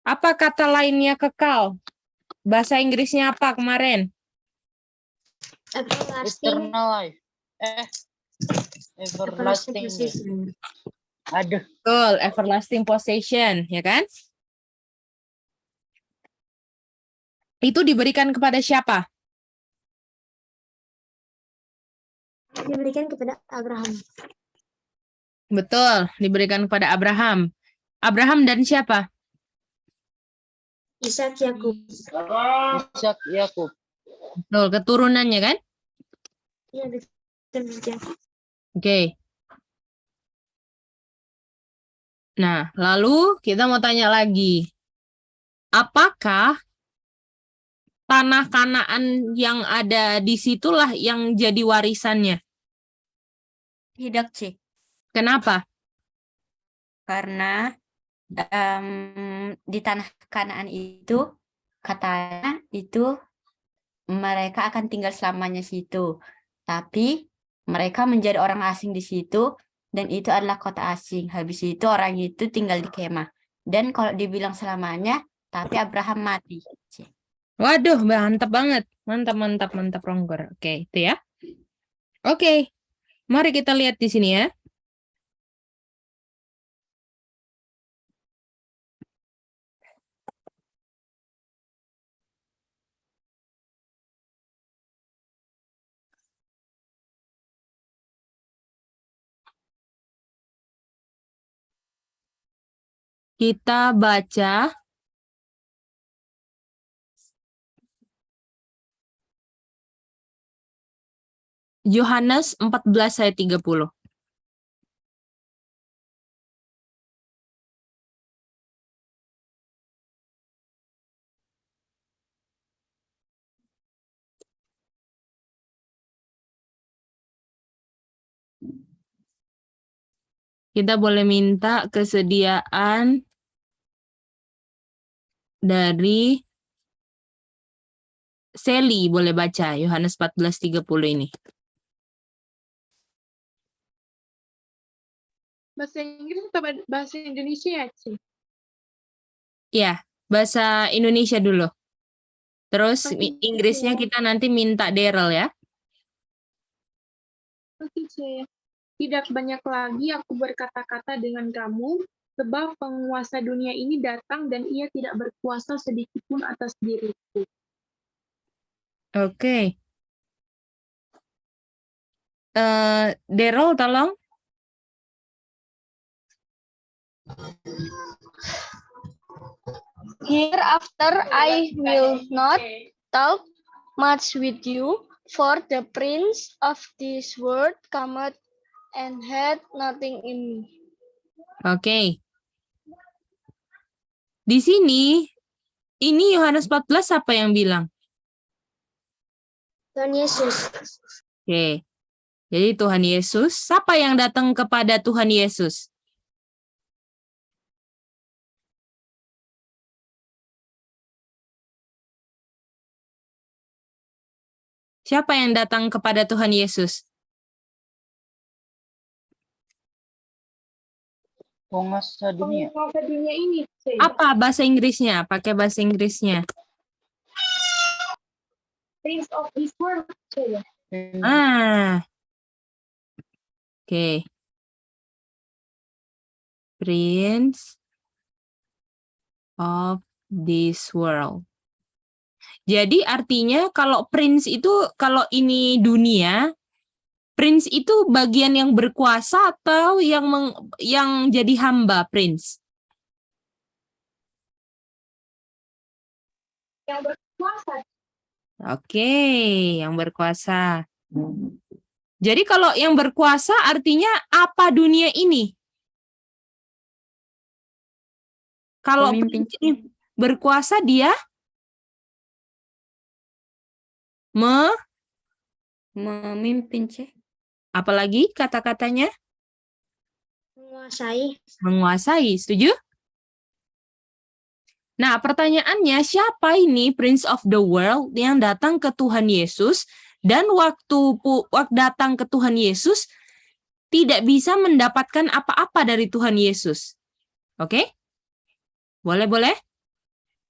Apa kata lainnya kekal? Bahasa Inggrisnya apa kemarin? Everlasting. Eternal life. Everlasting. Possession. Aduh. Betul, everlasting possession, ya kan? Itu diberikan kepada siapa? Diberikan kepada Abraham. Betul, diberikan kepada Abraham. Abraham dan siapa? Ishak, Yakub. Ishak, Yakub. Betul, keturunannya kan? Iya, betul. Oke. Nah, lalu kita mau tanya lagi. Apakah tanah Kanaan yang ada di situlah yang jadi warisannya? Tidak, C. Kenapa? Karena di tanah Kanaan itu katanya itu mereka akan tinggal selamanya situ. Tapi mereka menjadi orang asing di situ dan itu adalah kota asing. Habis itu orang itu tinggal di kemah. Dan kalau dibilang selamanya, tapi Abraham mati. C. Waduh, mantap banget. Mantap, Ronggor. Oke, itu ya. Oke, mari kita lihat di sini ya. Kita baca Yohanes 14 ayat 30. Kita boleh minta kesediaan dari Sally, boleh baca Yohanes 14:30 ini. Bahasa Inggris atau bahasa Indonesia ya, Ci? Ya, bahasa Indonesia dulu. Terus Bahasa Inggrisnya kita nanti minta Daryl ya. Oke, C. Tidak banyak lagi aku berkata-kata dengan kamu, sebab penguasa dunia ini datang dan ia tidak berkuasa sedikit pun atas diriku. Oke. Daryl tolong. Hereafter I will not talk much with you, for the prince of this world cometh and had nothing in me. Oke. Di sini, ini Yohanes 14 apa yang bilang? Tuhan Yesus. Oke. Jadi Tuhan Yesus, siapa yang datang kepada Tuhan Yesus? Siapa yang datang kepada Tuhan Yesus? Penguasa dunia. Penguasa dunia ini, C. Apa bahasa Inggrisnya? Pakai bahasa Inggrisnya. Prince of this world, C. Oke. Prince of this world. Jadi artinya kalau prince itu, kalau ini dunia, prince itu bagian yang berkuasa atau yang jadi hamba prince? Yang berkuasa. Oke, yang berkuasa. Jadi kalau yang berkuasa artinya apa dunia ini? Kalau Pemimpin. prince ini berkuasa dia Memimpin, C. apalagi kata-katanya? Menguasai. Menguasai, setuju? Nah, pertanyaannya, siapa ini Prince of the World yang datang ke Tuhan Yesus dan waktu datang ke Tuhan Yesus tidak bisa mendapatkan apa-apa dari Tuhan Yesus? Oke? Boleh?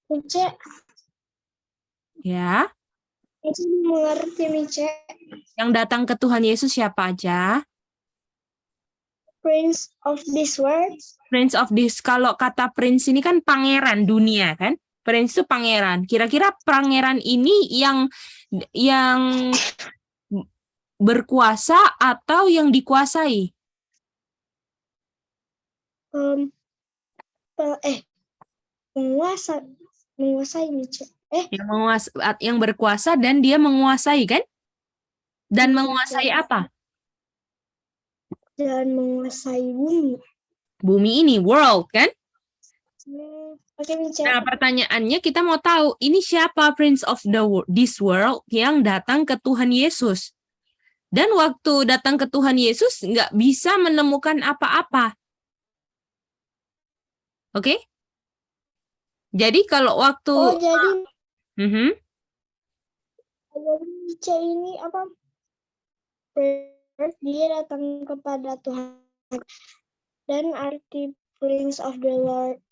Mice, Ya, Mice mengerti Mice. yang datang ke Tuhan Yesus siapa aja? Prince of this world. Prince of this, kalau kata prince ini kan pangeran dunia kan? Prince itu pangeran. Kira-kira pangeran ini yang berkuasa atau yang dikuasai? Menguasai Mice. Yang berkuasa dan dia menguasai kan? Dan menguasai apa? Dan menguasai bumi. Bumi ini, world kan? Oke Mice. Nah, pertanyaannya kita mau tahu, ini siapa Prince of this world yang datang ke Tuhan Yesus? Dan waktu datang ke Tuhan Yesus nggak bisa menemukan apa-apa. Oke? Jadi kalau waktu... Oh, jadi Mice ini apa? Dia datang kepada Tuhan. Dan arti Prince of the world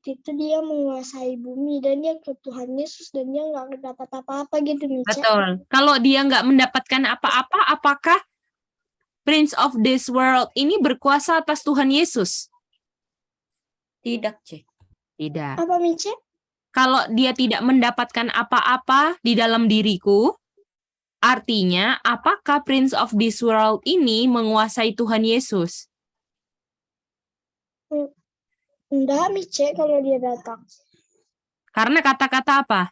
itu dia menguasai bumi dan dia ke Tuhan Yesus dan dia nggak dapat apa-apa gitu Mice. Betul. Kalau dia nggak mendapatkan apa-apa, apakah Prince of this world ini berkuasa atas Tuhan Yesus? Tidak, C. Tidak. Apa Mice? Kalau dia tidak mendapatkan apa-apa di dalam diriku, artinya apakah Prince of this world ini menguasai Tuhan Yesus? Enggak Mice kalau dia datang. Karena kata-kata apa?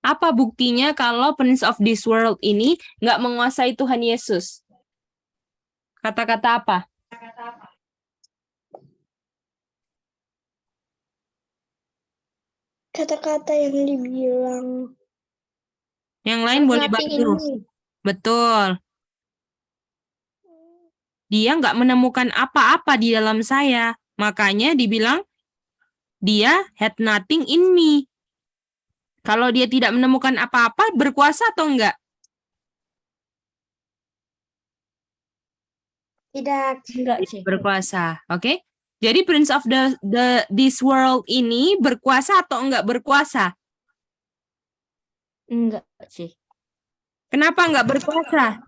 Apa buktinya kalau Prince of this world ini nggak menguasai Tuhan Yesus? Kata-kata apa? Kata-kata yang dibilang. Yang lain boleh nothing in bantu. me. Betul. Dia nggak menemukan apa-apa di dalam saya. Makanya dibilang dia had nothing in me. Kalau dia tidak menemukan apa-apa, berkuasa atau enggak? Tidak. Enggak, C. Berkuasa, oke? Jadi Prince of this world ini berkuasa atau enggak berkuasa? Enggak, C. Kenapa enggak berkuasa?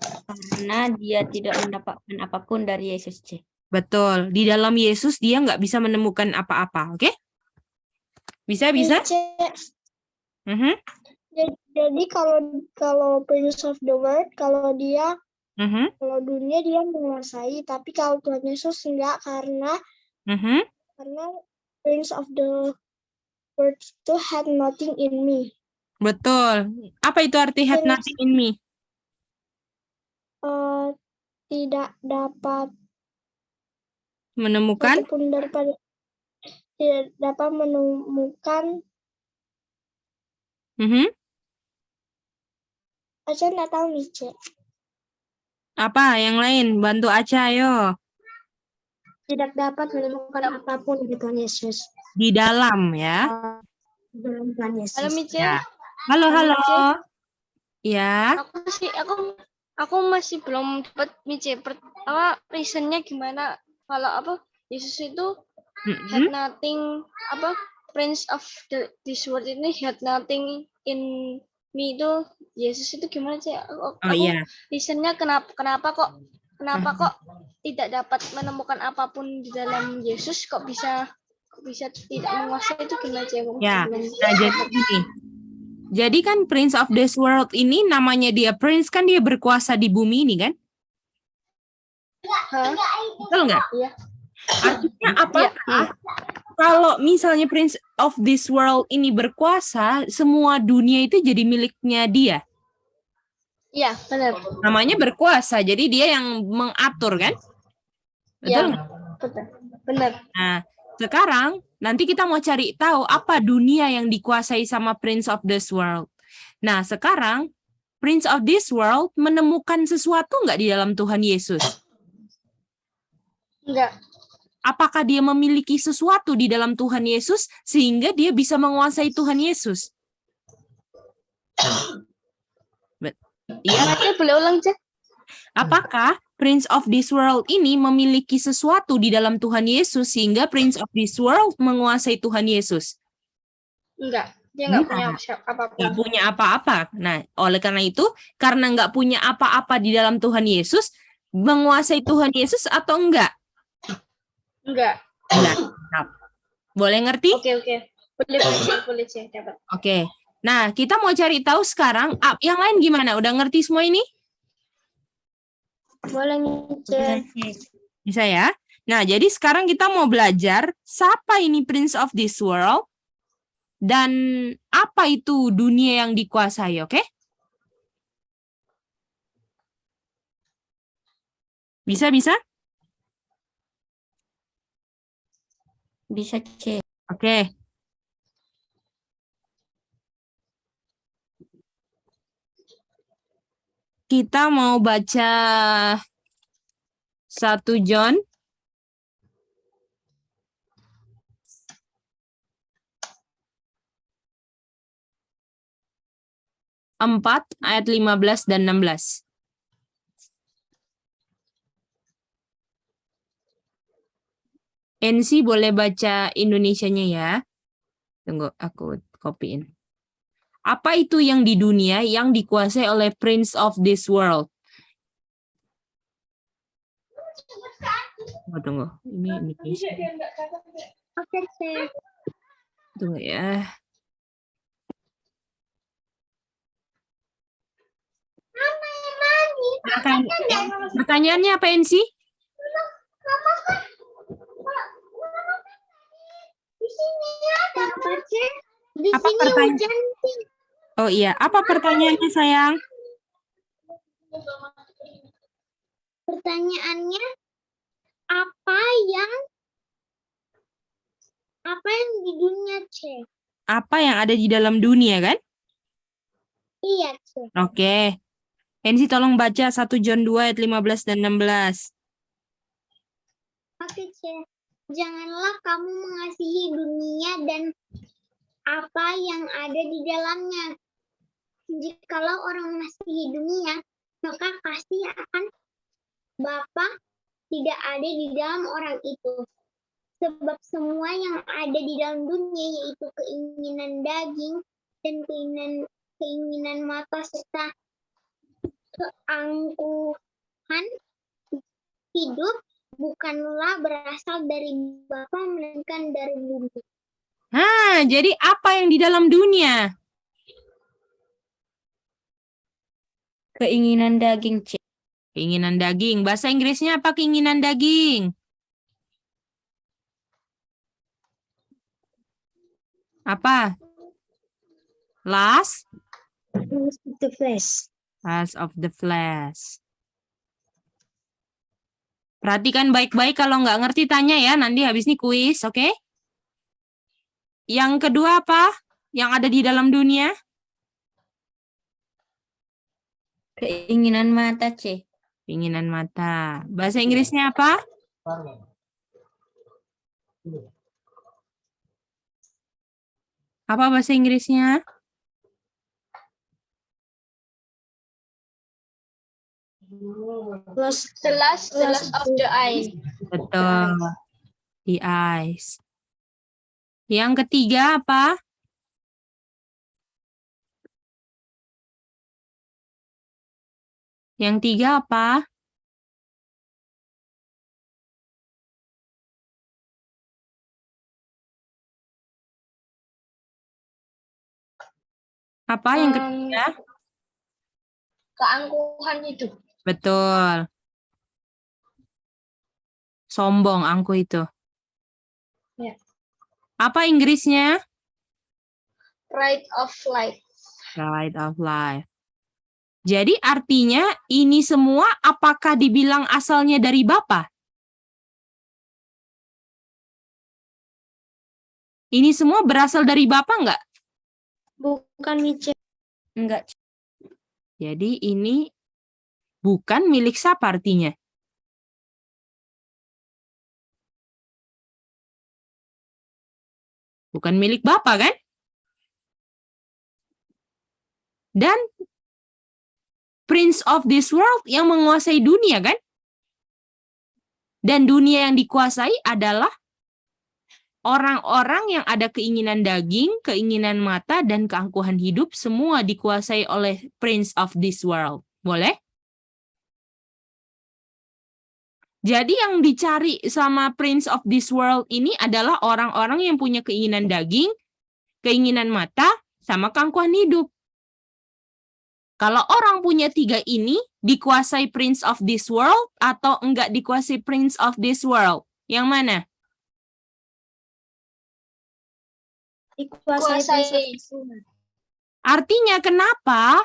Karena dia tidak mendapatkan apapun dari Yesus, C. Betul, di dalam Yesus dia nggak bisa menemukan apa-apa, oke? Bisa? Mice, jadi kalau Prince of the world, kalau dunia dia menguasai, tapi kalau Tuhan Yesus enggak karena Prince of the world itu had nothing in me. Betul. Apa itu arti had nothing in me? Tidak dapat Menemukan? tidak dapat menemukan. Aca nggak tahu Mice. Apa yang lain? Bantu Aca, ayo. Tidak dapat menemukan apapun di Tuhan Yesus. Di dalam ya. Dalam Tuhan Yesus. Halo Mice. Ya. Halo. Ya. Aku masih belum dapat Mice. Reasonnya gimana kalau Yesus itu had nothing Prince of this world ini had nothing in me itu Yesus itu gimana sih? Iya. Reasonnya kenapa kok tidak dapat menemukan apapun di dalam Yesus kok bisa tidak menguasai itu gimana sih? Ya. Nah, jadi gini. Jadi kan Prince of this world ini namanya dia Prince kan dia berkuasa di bumi ini kan? Betul nggak? Iya. Artinya apakah kalau misalnya Prince of this world ini berkuasa, semua dunia itu jadi miliknya dia? Iya, benar. Namanya berkuasa, jadi dia yang mengatur kan? Betul nggak? Betul. Benar. Nah, sekarang nanti kita mau cari tahu apa dunia yang dikuasai sama Prince of this world. Nah, sekarang Prince of this world menemukan sesuatu nggak di dalam Tuhan Yesus? Enggak. Apakah dia memiliki sesuatu di dalam Tuhan Yesus sehingga dia bisa menguasai Tuhan Yesus? Iya. Boleh ulang, Cek? Apakah Prince of this world ini memiliki sesuatu di dalam Tuhan Yesus sehingga Prince of this world menguasai Tuhan Yesus? Enggak, dia nggak punya Nggak apapun. punya apa-apa. Nah, oleh karena itu, karena nggak punya apa-apa di dalam Tuhan Yesus, menguasai Tuhan Yesus atau enggak? Enggak. Enggak. Nah, boleh ngerti? Oke. Boleh sih dapat. Oke. Nah, kita mau cari tahu sekarang, yang lain gimana? Udah ngerti semua ini? Boleh Mice. Bisa ya? Nah, jadi sekarang kita mau belajar siapa ini Prince of this world dan apa itu dunia yang dikuasai, oke? Bisa? Bisa, C. Oke. Kita mau baca 1 John 4 ayat 15 dan 16. NC boleh baca Indonesianya ya. Tunggu, aku copyin. Apa itu yang di dunia yang dikuasai oleh Prince of this world? Tunggu. Ini Indonesia. Oke, Cek. Tunggu ya. Pertanyaannya apa, NC? Di sini ada apa, Cek? Di Apa sini pertanyaan? hujan. Oh iya, apa pertanyaannya sayang? Pertanyaannya apa yang di dunia, Cek? Apa yang ada di dalam dunia kan? Iya, Cek. Oke. NC tolong baca 1 John 2 ayat 15 dan 16. Oke, Cek. Janganlah kamu mengasihi dunia dan apa yang ada di dalamnya. Jikalau orang mengasihi dunia, maka kasih akan Bapa tidak ada di dalam orang itu. Sebab semua yang ada di dalam dunia, yaitu keinginan daging dan keinginan mata serta keangkuhan hidup, bukanlah berasal dari Bapa melainkan dari bumi. Jadi apa yang di dalam dunia? Keinginan daging, C. Keinginan daging. Bahasa Inggrisnya apa keinginan daging? Apa? Lust? The flesh. Lust of the flesh. Perhatikan baik-baik, kalau nggak ngerti tanya ya, nanti habis ini kuis, oke? Yang kedua apa? Yang ada di dalam dunia? Keinginan mata, C. Keinginan mata. Bahasa Inggrisnya apa? Apa bahasa Inggrisnya? The lust of the eye. Betul. The eyes. Yang ketiga apa? Yang tiga apa? Apa yang ketiga? Keangkuhan hidup. Betul. Sombong, angku itu. Ya. Apa Inggrisnya? Pride of life. Pride of life. Jadi artinya ini semua apakah dibilang asalnya dari Bapa? Ini semua berasal dari Bapa enggak? Bukan, Mice. Enggak, C. Jadi ini bukan milik siapa artinya? Bukan milik Bapa kan? Dan Prince of this world yang menguasai dunia kan? Dan dunia yang dikuasai adalah orang-orang yang ada keinginan daging, keinginan mata, dan keangkuhan hidup, semua dikuasai oleh prince of this world. Boleh? Jadi yang dicari sama prince of this world ini adalah orang-orang yang punya keinginan daging, keinginan mata, sama keangkuhan hidup. Kalau orang punya 3 ini, dikuasai prince of this world atau enggak dikuasai prince of this world? Yang mana? Dikuasai. Artinya kenapa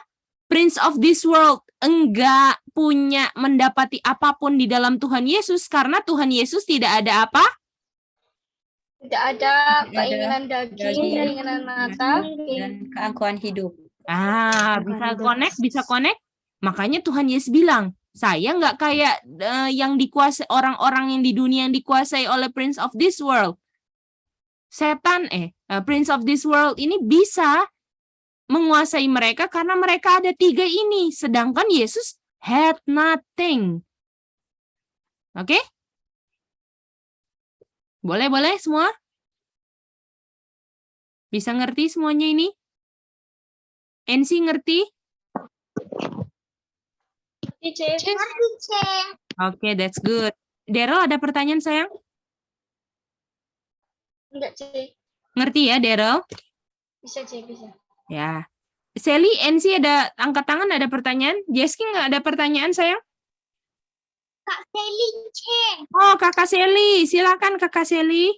prince of this world enggak punya mendapati apapun di dalam Tuhan Yesus? Karena Tuhan Yesus tidak ada apa? Tidak ada Tidak ada keinginan daging, daging, keinginan mata, dan keangkuhan hidup. Bisa connect. Makanya Tuhan Yesus bilang, saya nggak kayak yang dikuasai orang-orang yang di dunia yang dikuasai oleh prince of this world. Prince of this world ini bisa menguasai mereka karena mereka ada 3 ini, sedangkan Yesus had nothing. Oke? Boleh semua? Bisa ngerti semuanya ini? NC ngerti? Oke, that's good. Daryl ada pertanyaan sayang? enggak C, Ngerti ya Daryl? bisa C, bisa. Ya. Sally, NC ada angkat tangan, ada pertanyaan? Jesky nggak ada pertanyaan sayang? Kak Selly C. Oh, Kakak Sally. Silakan Kakak Sally.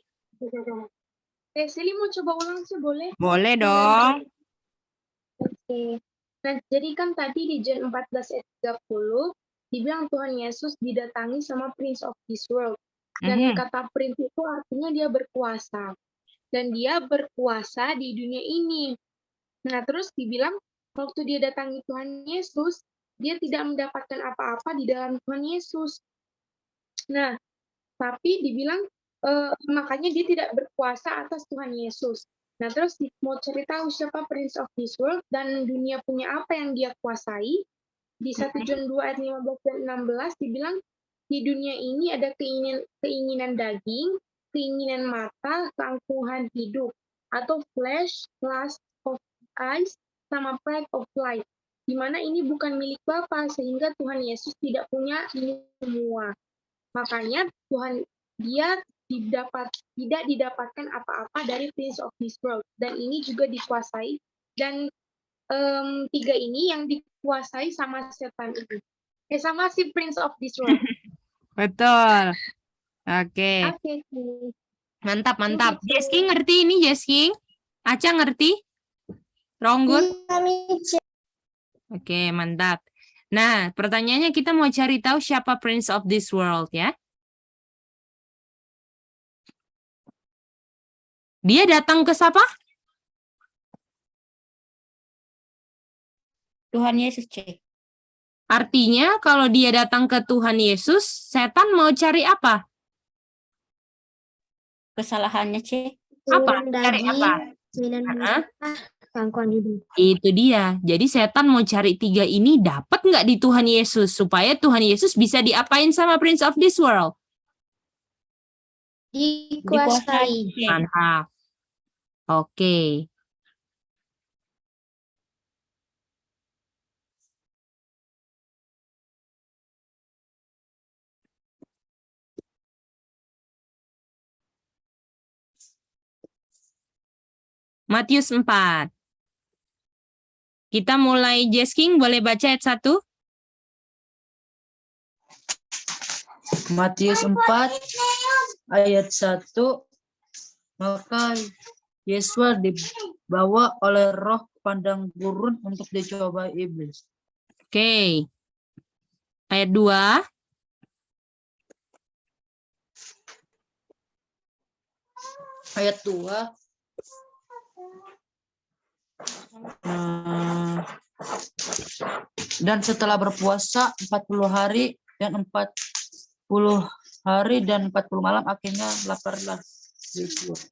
Sally mau coba ulang sih, boleh? Boleh dong. Oke. Nah, jadi kan tadi di John 14 ayat 30, dibilang Tuhan Yesus didatangi sama Prince of this world. Dan kata Prince itu artinya dia berkuasa. Dan dia berkuasa di dunia ini. Nah, terus dibilang waktu dia datangi Tuhan Yesus, dia tidak mendapatkan apa-apa di dalam Tuhan Yesus. Nah, tapi dibilang makanya dia tidak berkuasa atas Tuhan Yesus. Nah, terus mau cari tahu siapa Prince of this world dan dunia punya apa yang dia kuasai. Di 1 John 2 ayat 15 dan 16 dibilang di dunia ini ada keinginan daging, keinginan mata, keangkuhan hidup, atau flesh, lust of eyes, sama pride of life. Di mana ini bukan milik Bapa, sehingga Tuhan Yesus tidak punya ini semua. Makanya dia tidak didapatkan apa-apa dari Prince of this world. Dan ini juga dikuasai. Dan 3 ini yang dikuasai sama setan ini. Sama si Prince of this world. Betul. Oke. Oke. Mantap. Jesky ngerti ini, Jesky? Aca ngerti? Ronggur? Oke, mantap. Nah, pertanyaannya kita mau cari tahu siapa Prince of this world ya. Dia datang ke siapa? Tuhan Yesus C. Artinya kalau dia datang ke Tuhan Yesus, setan mau cari apa? Kesalahannya C. Apa? Cari apa? Keangkuhan hidup. Itu dia. Jadi setan mau cari 3 ini dapat nggak di Tuhan Yesus supaya Tuhan Yesus bisa diapain sama Prince of this world? Dikuasai. Mantap. Oke. Matius 4. Kita mulai Jesking, boleh baca ayat 1? Matius 4 ayat 1. Maka Yesus dibawa oleh roh padang gurun untuk dicoba iblis. Oke. Ayat 2. Ayat 2. Dan setelah berpuasa 40 hari dan 40 hari dan 40 malam akhirnya laparlah Yesus.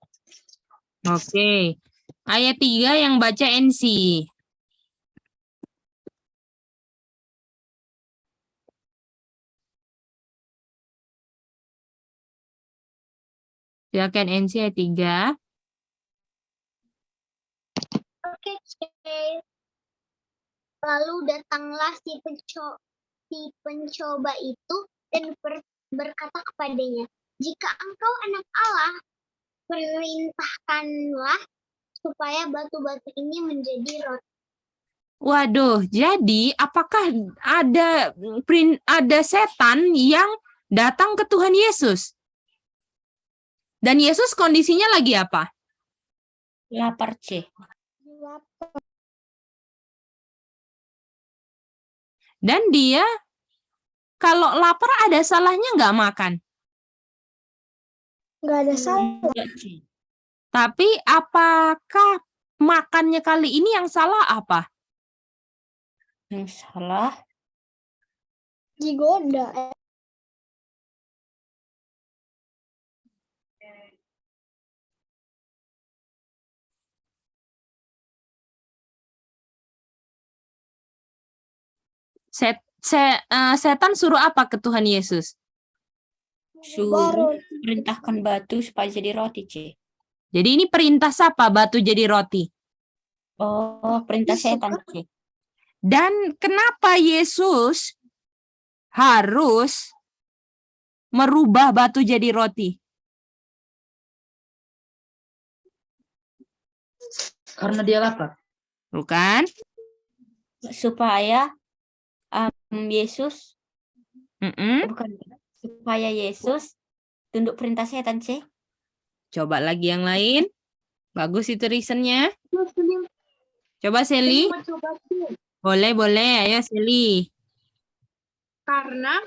Oke. Ayat 3 yang baca NC. Silakan NC ayat 3. Oke, lalu datanglah si pencoba itu dan berkata kepadanya, jika engkau anak Allah, perintahkanlah supaya batu-batu ini menjadi roti. Waduh, jadi apakah ada setan yang datang ke Tuhan Yesus? Dan Yesus kondisinya lagi apa? Lapar, C. Dan dia kalau lapar ada salahnya nggak makan? Nggak ada salah. Enggak, C. Tapi apakah makannya kali ini yang salah apa? Yang salah, Digoda. Setan suruh apa ke Tuhan Yesus? suruh perintahkan batu supaya jadi roti, C. Jadi ini perintah siapa batu jadi roti? Oh, perintah setan, C. Dan kenapa Yesus harus merubah batu jadi roti? Karena dia lapar. Bukan? Supaya Yesus, Mm-mm. bukan, supaya Yesus tunduk perintah setan, C. Coba lagi yang lain. Bagus itu reasonnya. Coba Seli. Mau coba sih. Boleh. Ayo Seli. Karena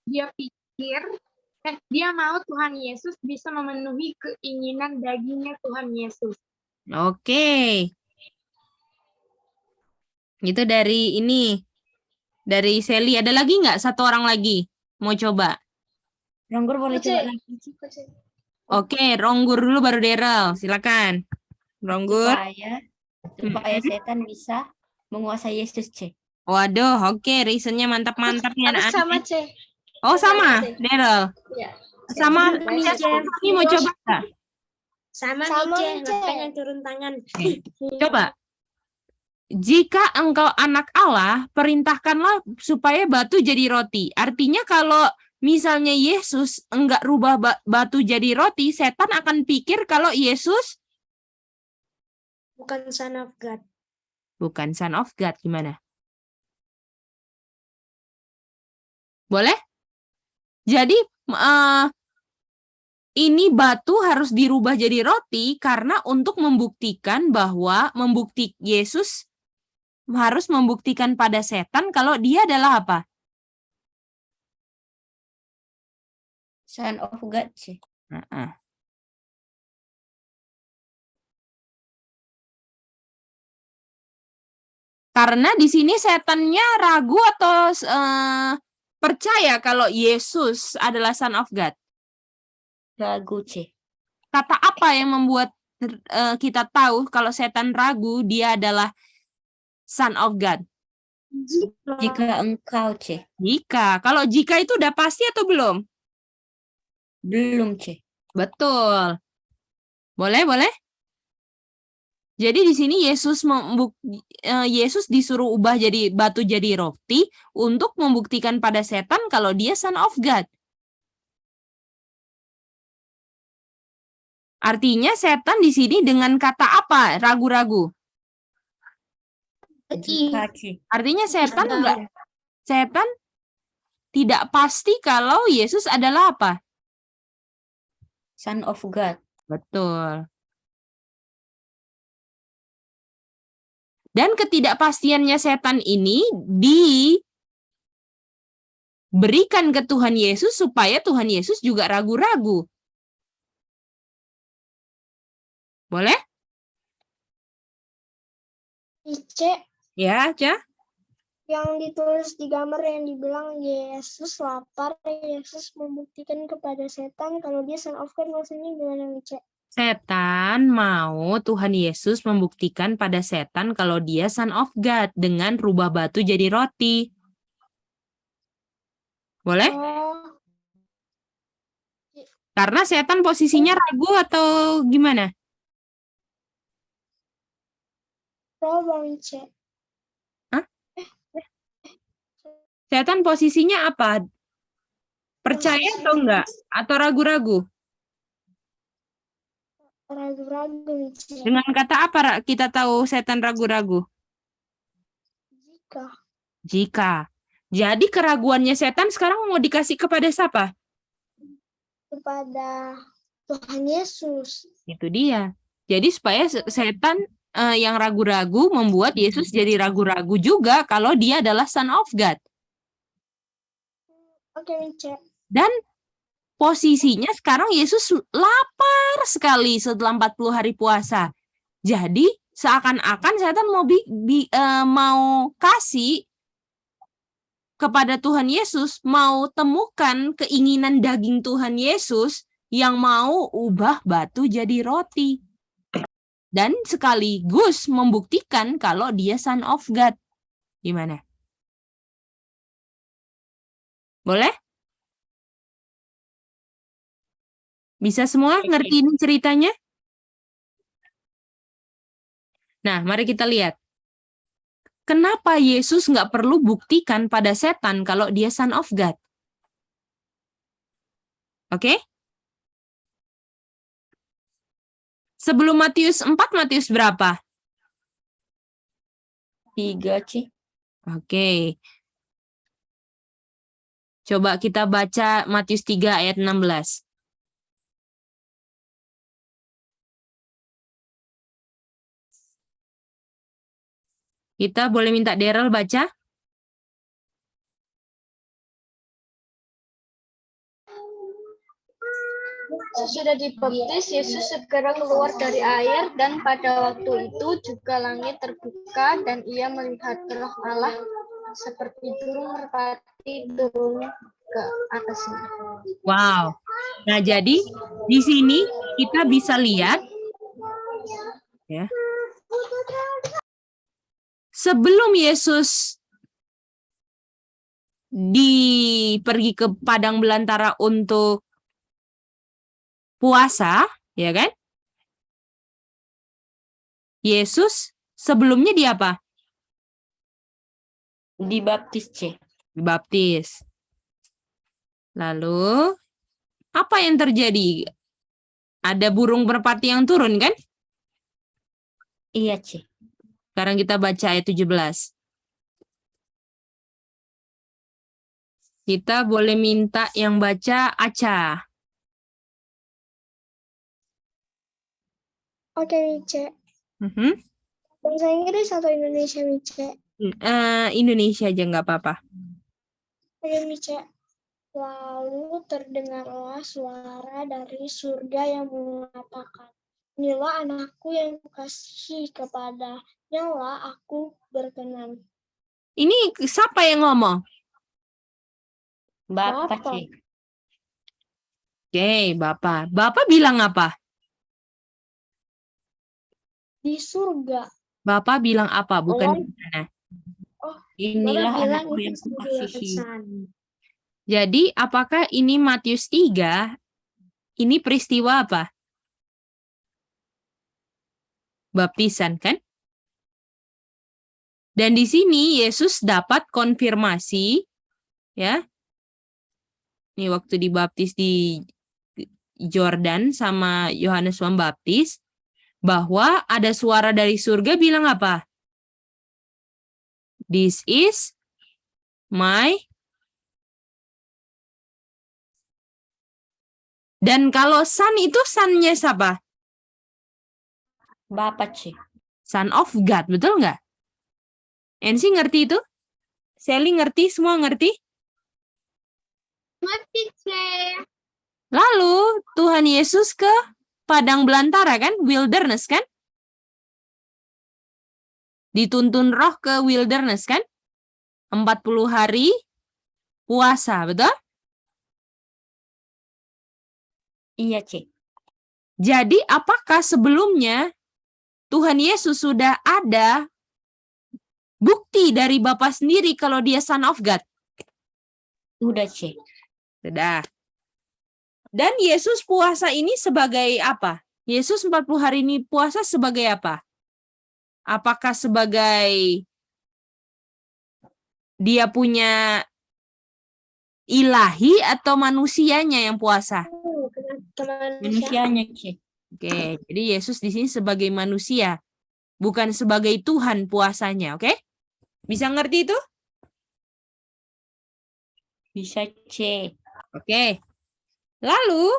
dia pikir, dia mau Tuhan Yesus bisa memenuhi keinginan dagingnya Tuhan Yesus. Oke. Itu dari ini. Dari Seli. Ada lagi nggak? Satu orang lagi. Mau coba? Ronggur boleh Oke. coba lagi, C. Oke, Ronggur dulu baru Daryl. Silakan. Ronggur. Supaya setan bisa menguasai Yesus, C. Waduh, oke. Reasonnya mantap-mantap nih Aku anak-anak. sama, C. Oh, sama, C. Daryl. Ya. Sama Sama, C. ini mau coba nggak? Sama Mice. yang turun tangan. Coba. Jika engkau anak Allah, perintahkanlah supaya batu jadi roti. Artinya kalau misalnya Yesus enggak rubah batu jadi roti, setan akan pikir kalau Yesus Bukan son of God. bukan son of God. Gimana? Boleh? Jadi ini batu harus dirubah jadi roti karena untuk membuktikan bahwa Yesus harus membuktikan pada setan kalau dia adalah apa? Son of God, C. Karena di sini setannya ragu atau percaya kalau Yesus adalah Son of God. Ragu, C. Kata apa yang membuat kita tahu kalau setan ragu dia adalah Son of God? Jika engkau, C. Jika. Kalau jika itu udah pasti atau belum? Belum, C. Betul. Boleh? Jadi di sini Yesus disuruh ubah jadi batu jadi roti untuk membuktikan pada setan kalau dia Son of God. Artinya setan di sini dengan kata apa? Ragu-ragu. Jika, C. Artinya setan tidak pasti kalau Yesus adalah apa? Son of God. Betul. Dan ketidakpastiannya setan ini diberikan ke Tuhan Yesus supaya Tuhan Yesus juga ragu-ragu. Boleh? Ice Ya, Ca? yang ditulis di gambar yang dibilang Yesus lapar, Yesus membuktikan kepada setan kalau dia son of God, maksudnya gimana Ice? Setan mau Tuhan Yesus membuktikan pada setan kalau dia Son of God dengan rubah batu jadi roti. Boleh? Oh. Karena setan posisinya ragu atau gimana? Coba Mice. Setan posisinya apa? Percaya atau enggak? Atau ragu-ragu? Ragu-ragu Mice. Dengan kata apa kita tahu setan ragu-ragu? Jika. Jadi keraguannya setan sekarang mau dikasih kepada siapa? Kepada Tuhan Yesus. Itu dia. Jadi supaya setan yang ragu-ragu membuat Yesus jadi ragu-ragu juga kalau dia adalah Son of God. Oke, Mice. Dan posisinya sekarang Yesus lapar sekali setelah 40 hari puasa. Jadi seakan-akan setan mau kasih kepada Tuhan Yesus, mau temukan keinginan daging Tuhan Yesus yang mau ubah batu jadi roti. Dan sekaligus membuktikan kalau dia Son of God. Gimana? Boleh? Bisa semua ngerti ini ceritanya? Nah, mari kita lihat. Kenapa Yesus nggak perlu buktikan pada setan kalau dia Son of God? Oke? Sebelum Matius 4, Matius berapa? 3, Ci. Oke. Coba kita baca Matius 3 ayat 16. Kita boleh minta Daryl baca? Sesudah dibaptis, Yesus segera keluar dari air, dan pada waktu itu juga langit terbuka, dan ia melihat Roh Allah seperti burung merpati turun ke atasnya. Wow. Nah, jadi di sini kita bisa lihat ya. Sebelum Yesus pergi ke padang belantara untuk puasa, ya kan? Yesus sebelumnya dia apa? Dibaptis, C. Dibaptis. Lalu apa yang terjadi? Ada burung merpati yang turun, kan? Iya, C. Sekarang kita baca ayat 17. Kita boleh minta yang baca Aca. Oke, Mice. Bahasa Inggris atau Indonesia, Mice? Indonesia aja nggak apa-apa. Oke, Mice. Lalu terdengarlah suara dari surga yang mengatakan, "Inilah anakku yang kukasihi, kepadanya lah aku berkenan." Ini siapa yang ngomong? Bapak, Bapak. C. Oke, Bapak. Bapak bilang apa? Di surga. Bapak bilang apa? Bukan di mana. Inilah Bapak bilang anakku itu yang kukasihi. Jadi, apakah ini Matius 3? Ini peristiwa apa? Baptisan, kan? Dan di sini Yesus dapat konfirmasi, ya. Ini waktu dibaptis di Jordan sama Yohanes Pembaptis, bahwa ada suara dari surga bilang apa? This is my. Dan kalau son itu son-nya siapa? Bapak, C. Son of God, betul nggak? Ensi ngerti itu? Sally ngerti? Semua ngerti? Ngerti, C. Lalu Tuhan Yesus ke padang belantara, kan? Wilderness, kan? Dituntun roh ke wilderness, kan? 40 hari puasa, betul? Iya, C. Jadi apakah sebelumnya Tuhan Yesus sudah ada bukti dari Bapa sendiri kalau dia Son of God? Udah, C. Sudah. Dan Yesus puasa ini sebagai apa? Yesus 40 hari ini puasa sebagai apa? Apakah sebagai dia punya ilahi atau manusianya yang puasa? Manusianya, C. Oke, jadi Yesus di sini sebagai manusia, bukan sebagai Tuhan puasanya, oke? Bisa ngerti itu? Bisa, C. Oke. Lalu,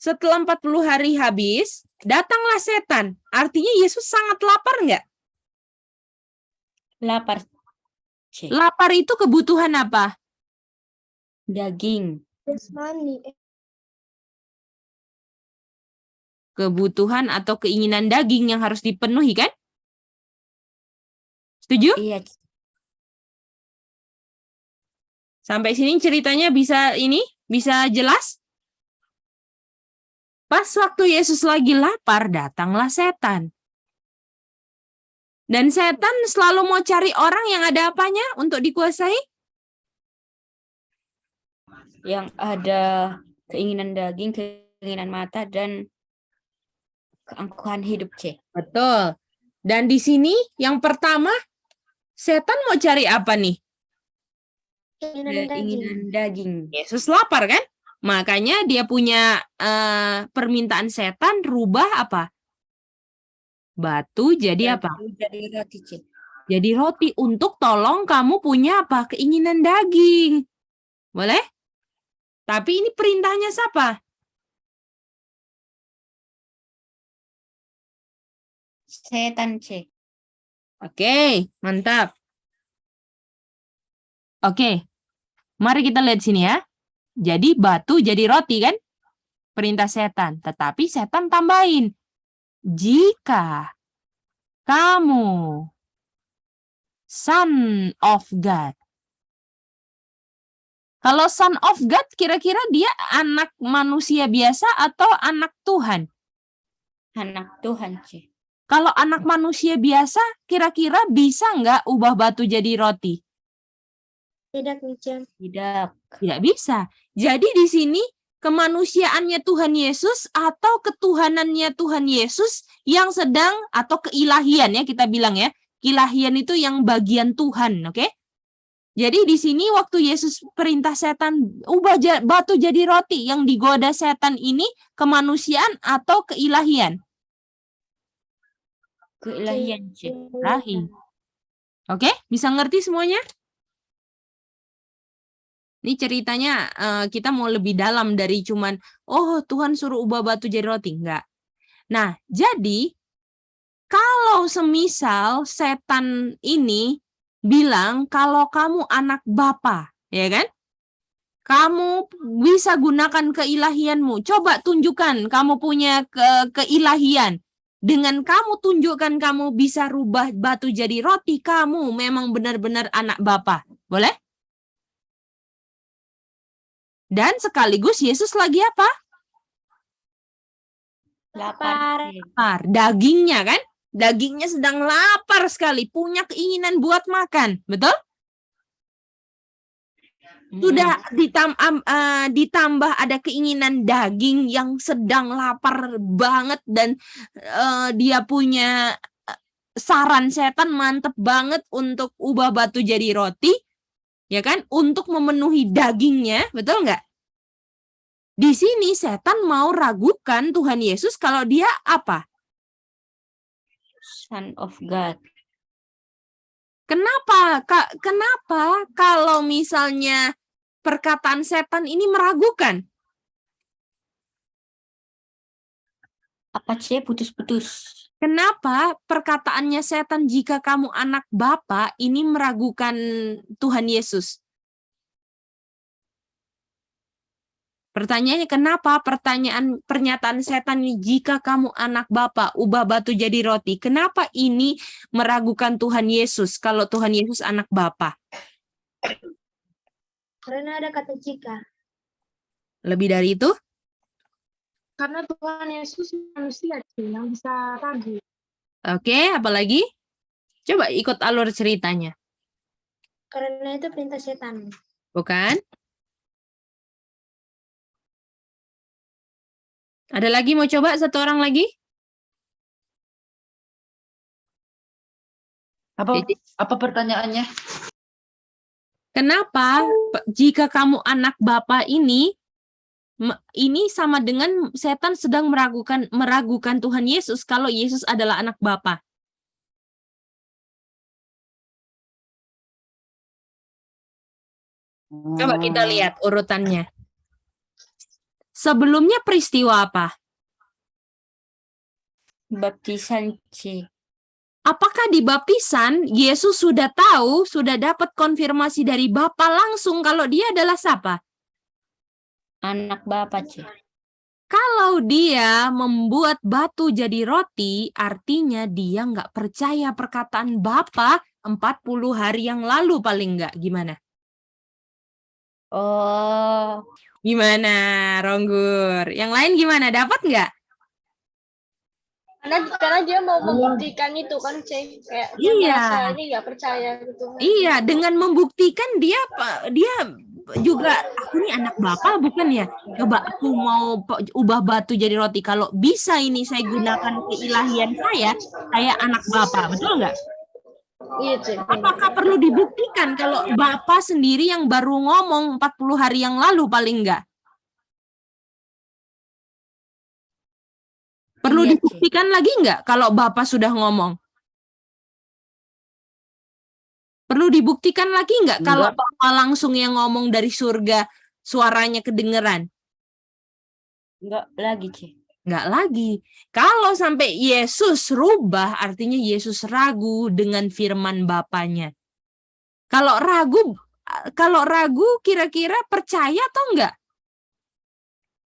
setelah 40 hari habis, datanglah setan. Artinya Yesus sangat lapar nggak? Lapar, C. Lapar itu kebutuhan apa? Daging. Jasmani. Kebutuhan atau keinginan daging yang harus dipenuhi, kan? Setuju? Iya, C. Sampai sini ceritanya bisa jelas? Pas waktu Yesus lagi lapar, datanglah setan. Dan setan selalu mau cari orang yang ada apanya untuk dikuasai? Yang ada keinginan daging, keinginan mata, dan keangkuhan hidup, C. Betul. Dan di sini yang pertama, setan mau cari apa nih? Keinginan daging. Yesus lapar kan? Makanya dia punya permintaan setan rubah apa? Batu jadi apa? Jadi roti, C. Jadi roti untuk tolong kamu punya apa? Keinginan daging. Boleh? Tapi ini perintahnya siapa? Setan, C. Oke, mantap. Oke, mari kita lihat sini ya. Jadi batu jadi roti kan? Perintah setan. Tetapi setan tambahin. Jika kamu Son of God. Kalau Son of God kira-kira dia anak manusia biasa atau anak Tuhan? Anak Tuhan, C. Kalau anak manusia biasa kira-kira bisa nggak ubah batu jadi roti? Tidak, Micha. Tidak. Tidak bisa. Jadi di sini kemanusiaannya Tuhan Yesus atau ketuhanannya Tuhan Yesus yang sedang atau keilahian ya kita bilang ya. Keilahian itu yang bagian Tuhan, oke? Jadi di sini waktu Yesus perintah setan ubah batu jadi roti, yang digoda setan ini kemanusiaan atau keilahian? Keilahian, C. Ilahi. Oke, bisa ngerti semuanya? Ini ceritanya kita mau lebih dalam dari cuman, oh Tuhan suruh ubah batu jadi roti. Enggak. Nah, jadi kalau semisal setan ini bilang kalau kamu anak Bapa, ya kan? Kamu bisa gunakan keilahianmu. Coba tunjukkan kamu punya keilahian. Dengan kamu tunjukkan kamu bisa rubah batu jadi roti, kamu memang benar-benar anak Bapa. Boleh? Dan sekaligus Yesus lagi apa? Lapar, C. Lapar. Dagingnya kan? Dagingnya sedang lapar sekali. Punya keinginan buat makan. Betul? Sudah ditambah ada keinginan daging yang sedang lapar banget. Dan dia punya saran setan mantep banget untuk ubah batu jadi roti. Ya kan? Untuk memenuhi dagingnya. Betul nggak? Di sini setan mau ragukan Tuhan Yesus kalau dia apa? Son of God. Kenapa? Kenapa kalau misalnya perkataan setan ini meragukan? Apa, C? Putus-putus. Kenapa perkataannya setan jika kamu anak Bapa ini meragukan Tuhan Yesus? Pertanyaannya kenapa pernyataan setan ini jika kamu anak Bapa ubah batu jadi roti? Kenapa ini meragukan Tuhan Yesus kalau Tuhan Yesus anak Bapa? Karena ada kata jika. Lebih dari itu? Karena Tuhan Yesus manusia sih yang bisa ragu. Oke, apalagi? Coba ikut alur ceritanya. Karena itu perintah setan. Bukan? Ada lagi mau coba satu orang lagi? Apa pertanyaannya? Kenapa jika kamu anak Bapa ini sama dengan setan sedang meragukan Tuhan Yesus kalau Yesus adalah anak Bapa? Coba kita lihat urutannya. Sebelumnya peristiwa apa? Baptisan C. Apakah di baptisan Yesus sudah tahu, sudah dapat konfirmasi dari Bapa langsung kalau dia adalah siapa? Anak Bapa C. Kalau dia membuat batu jadi roti, artinya dia nggak percaya perkataan Bapa 40 hari yang lalu paling nggak. Gimana? Oh, Gimana, Ronggur? Yang lain gimana? Dapat nggak? Karena dia mau membuktikan itu kan, C. Kayak dia Iya. merasa ini nggak percaya gitu. Iya, dengan membuktikan dia juga, aku ini anak Bapak bukan ya? Coba aku mau ubah batu jadi roti. Kalau bisa ini saya gunakan keilahian saya anak Bapak, betul nggak? Iya, C. Apakah perlu dibuktikan kalau Bapak sendiri yang baru ngomong 40 hari yang lalu paling nggak? Perlu Iya, Ci. dibuktikan lagi nggak kalau Bapak sudah ngomong? Perlu dibuktikan lagi nggak kalau Bapak langsung yang ngomong dari surga, suaranya kedengeran? Enggak lagi, C. Nggak lagi. Kalau sampai Yesus rubah, artinya Yesus ragu dengan firman Bapaknya. Kalau ragu kira-kira percaya atau enggak?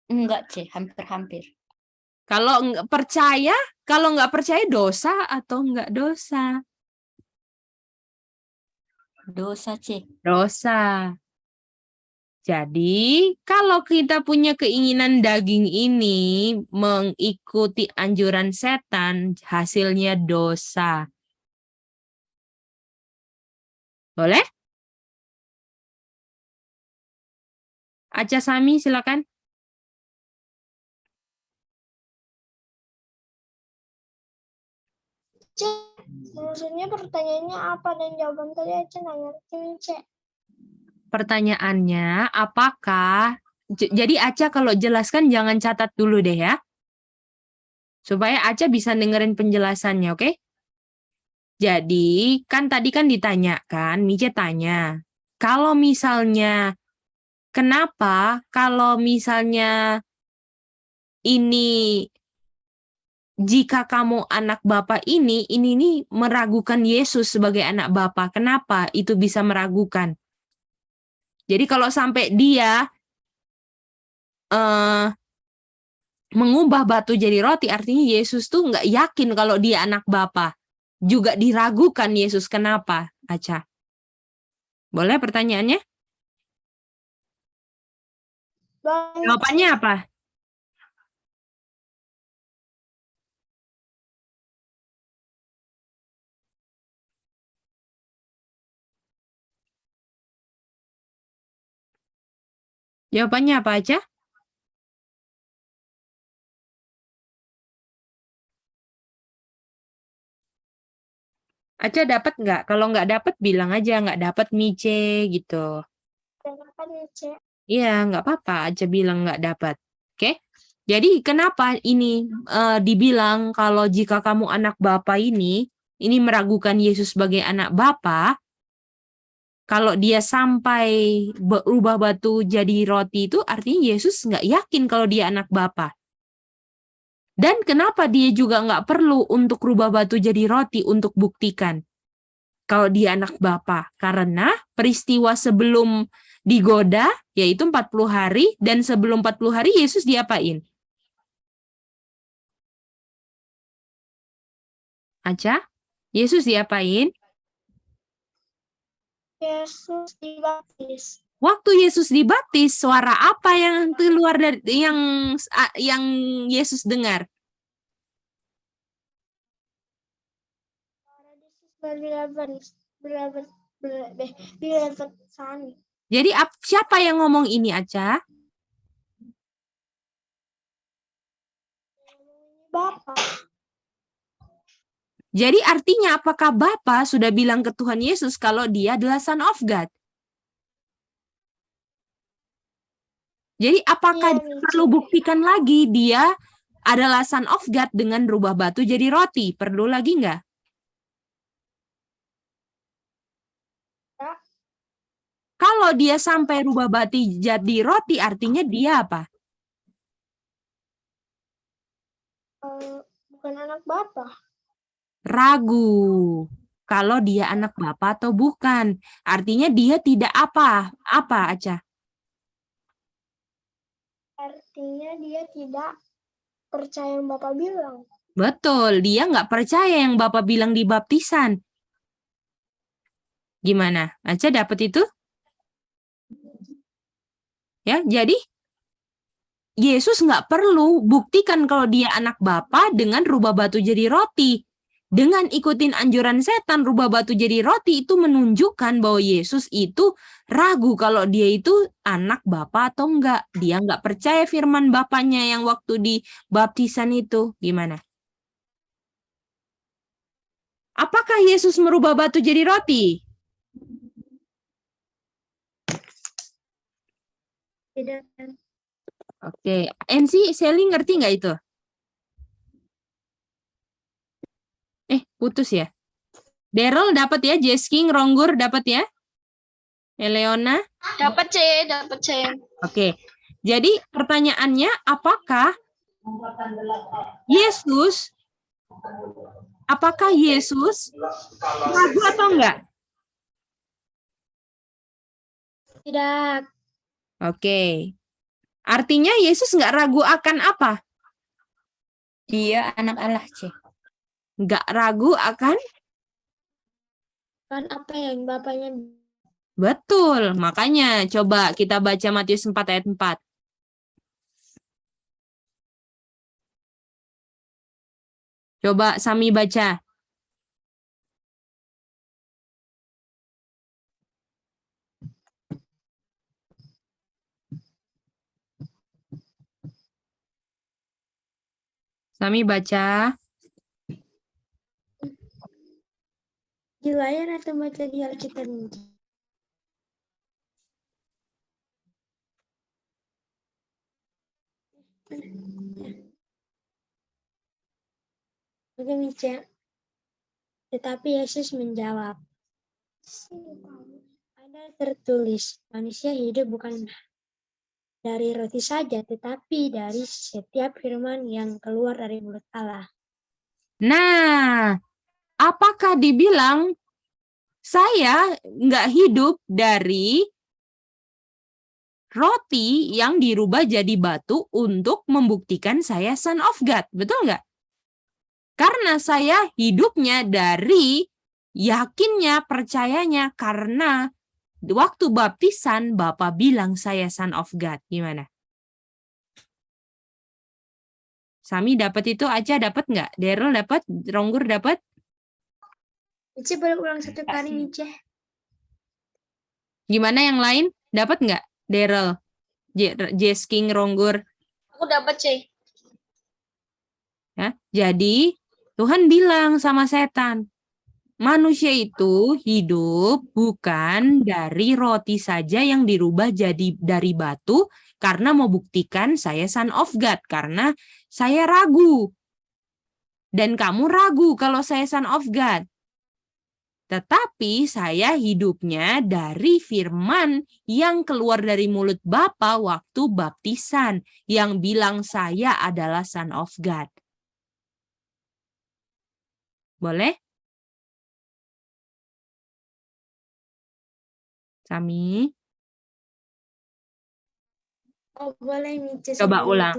Enggak, C. Hampir-hampir. Kalau nggak percaya dosa atau enggak dosa? Dosa, C. Dosa. Jadi, kalau kita punya keinginan daging ini mengikuti anjuran setan, hasilnya dosa. Boleh? Aca Sami, silakan. C, maksudnya pertanyaannya apa dan jawaban tadi aja nggak ngerti nih, C. Pertanyaannya, apakah... Jadi Aca kalau jelaskan jangan catat dulu deh ya. Supaya Aca bisa dengerin penjelasannya, oke? Jadi, kan tadi kan ditanyakan, Mice tanya, kalau misalnya, kenapa kalau misalnya ini, jika kamu anak Bapa ini meragukan Yesus sebagai anak Bapa, kenapa itu bisa meragukan? Jadi kalau sampai dia mengubah batu jadi roti, artinya Yesus tuh nggak yakin kalau dia anak Bapa. Juga diragukan Yesus, kenapa, Aca? Boleh pertanyaannya? Jawabannya apa? Jawabannya apa aja? Aca dapat nggak? Kalau nggak dapat bilang aja nggak dapat Mice gitu. Kenapa nih, C? Iya, nggak apa-apa. Aca bilang nggak dapat. Oke? Jadi kenapa ini dibilang kalau jika kamu anak Bapa ini meragukan Yesus sebagai anak Bapa, kalau dia sampai berubah batu jadi roti itu artinya Yesus nggak yakin kalau dia anak Bapa. Dan kenapa dia juga nggak perlu untuk rubah batu jadi roti untuk buktikan kalau dia anak Bapa? Karena peristiwa sebelum digoda, yaitu 40 hari, dan sebelum 40 hari Yesus diapain? Aca? Yesus diapain? Yesus dibaptis. Waktu Yesus dibaptis, suara apa yang keluar dari yang Yesus dengar? Jadi siapa yang ngomong ini, Aca? Bapa. Jadi artinya apakah Bapa sudah bilang ke Tuhan Yesus kalau dia adalah Son of God? Jadi apakah Iya, dia Mici. perlu buktikan lagi dia adalah Son of God dengan rubah batu jadi roti? Perlu lagi nggak? Ya. Kalau dia sampai rubah batu jadi roti, artinya dia apa? Bukan anak Bapa. Ragu. Kalau dia anak Bapa atau bukan. Artinya dia tidak apa? Apa, Aca? Artinya dia tidak percaya yang Bapak bilang. Betul, dia nggak percaya yang Bapak bilang di baptisan. Gimana? Aca dapat itu? Ya, jadi Yesus nggak perlu buktikan kalau dia anak Bapa dengan rubah batu jadi roti. Dengan ikutin anjuran setan rubah batu jadi roti itu menunjukkan bahwa Yesus itu ragu kalau dia itu anak Bapa atau enggak. Dia nggak percaya firman Bapaknya yang waktu di baptisan itu. Gimana? Apakah Yesus merubah batu jadi roti? Tidak. Oke, NC Sally ngerti nggak itu? Putus ya. Daryl dapat ya, Jesking, Ronggur dapat ya. Eleona. Dapat C, dapat C. Oke. Jadi pertanyaannya apakah Yesus ragu atau enggak? Tidak. Oke. Artinya Yesus nggak ragu akan apa? Dia anak Allah, C. Nggak ragu akan? Kan apa yang Bapaknya. Betul. Makanya coba kita baca Matius 4 ayat 4. Coba Sami baca. Sami baca. Di layar atau baca di Alkitab? Oke, Mica. Tetapi Yesus menjawab, ada tertulis, manusia hidup bukan dari roti saja, tetapi dari setiap firman yang keluar dari mulut Allah. Nah, apakah dibilang saya nggak hidup dari roti yang dirubah jadi batu untuk membuktikan saya Son of God? Betul nggak? Karena saya hidupnya dari yakinnya, percayanya, karena waktu baptisan Bapak bilang saya Son of God. Gimana? Sami dapat itu, Aca dapat nggak? Daryl dapat? Ronggur dapat? Mica boleh ulang satu kali, Mica? Gimana yang lain? Dapat nggak? Daryl, Jesking, Ronggur. Aku dapat C. Ya, jadi Tuhan bilang sama setan, manusia itu hidup bukan dari roti saja yang dirubah jadi dari batu karena mau buktikan saya Son of God, karena saya ragu. Dan kamu ragu kalau saya Son of God. Tetapi saya hidupnya dari firman yang keluar dari mulut Bapa waktu baptisan, yang bilang saya adalah Son of God. Boleh? Sami? Oh, boleh, Mica. Coba ulang.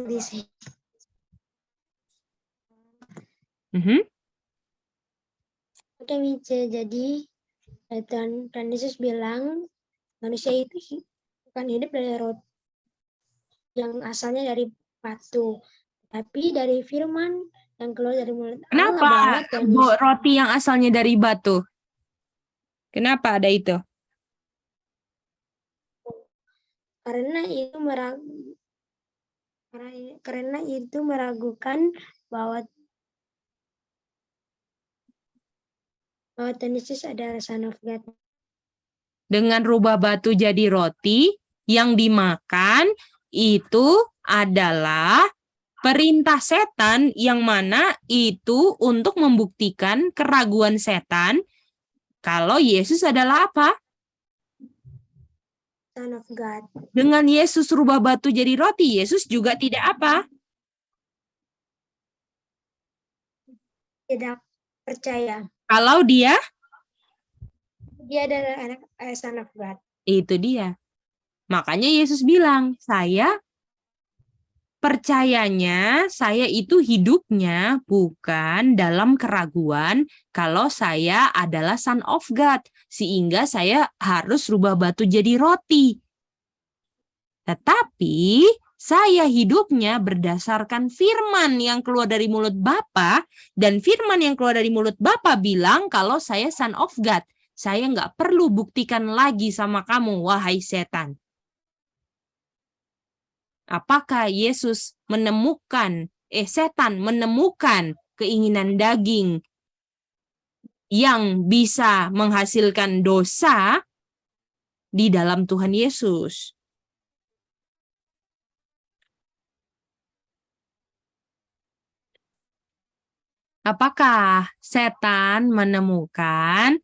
Oke, Mica. Jadi, Tuhan Yesus bilang, manusia itu bukan hidup dari roti yang asalnya dari batu, tapi dari firman yang keluar dari mulut Allah. Kenapa roti yang asalnya dari batu? Kenapa ada itu? Karena itu meragukan bahwa Tuhan Yesus adalah Son of God. Dengan rubah batu jadi roti yang dimakan itu adalah perintah setan yang mana itu untuk membuktikan keraguan setan kalau Yesus adalah apa? Son of God. Dengan Yesus rubah batu jadi roti, Yesus juga tidak apa? Tidak percaya. Kalau dia, Dia adalah Son of God. itu dia. Makanya Yesus bilang, saya percayanya, saya itu hidupnya bukan dalam keraguan kalau saya adalah Son of God. Sehingga saya harus rubah batu jadi roti. Tetapi saya hidupnya berdasarkan firman yang keluar dari mulut Bapa, dan firman yang keluar dari mulut Bapa bilang kalau saya Son of God. Saya nggak perlu buktikan lagi sama kamu, wahai setan. Apakah Yesus setan menemukan keinginan daging yang bisa menghasilkan dosa di dalam Tuhan Yesus? Apakah setan menemukan